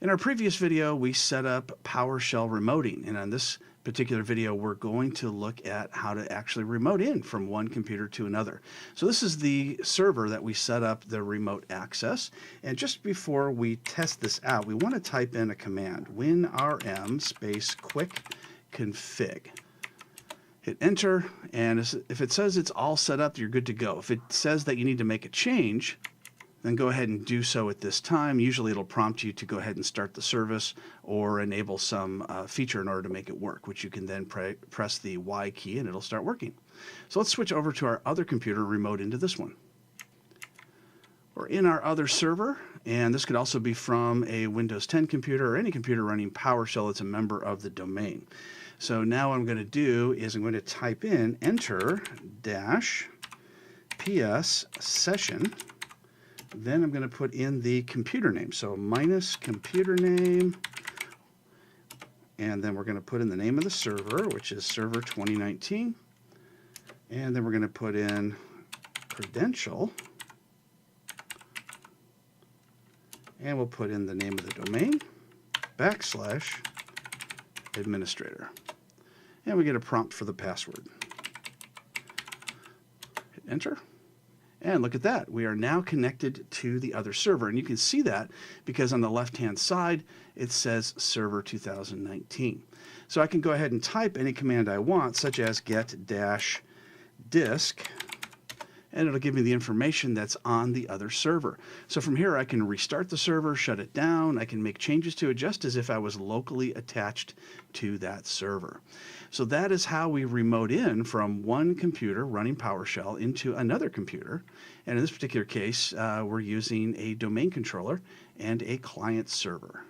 In our previous video, we set up PowerShell remoting, and on this particular video, we're going to look at how to actually remote in from one computer to another. So this is the server that we set up the remote access, and just before we test this out, we want to type in a command, winrm space quick config. Hit enter, and if it says it's all set up, you're good to go. If it says that you need to make a change, then go ahead and do so at this time. Usually it'll prompt you to go ahead and start the service or enable some feature in order to make it work, which you can then press the Y key and it'll start working. So let's switch over to our other computer, remote into this one. We're in our other server, and this could also be from a Windows 10 computer or any computer running PowerShell that's a member of the domain. So now what I'm going to do is I'm going to type in enter -ps session. Then I'm going to put in the computer name, so minus computer name, and then we're going to put in the name of the server, which is server 2019, and then we're going to put in credential, and we'll put in the name of the domain, /administrator, and we get a prompt for the password. Hit enter. And look at that, we are now connected to the other server. And you can see that because on the left-hand side, it says server 2019. So I can go ahead and type any command I want, such as get-disk, and it'll give me the information that's on the other server. So from here, I can restart the server, shut it down, I can make changes to it just as if I was locally attached to that server. So that is how we remote in from one computer running PowerShell into another computer. And in this particular case, we're using a domain controller and a client server.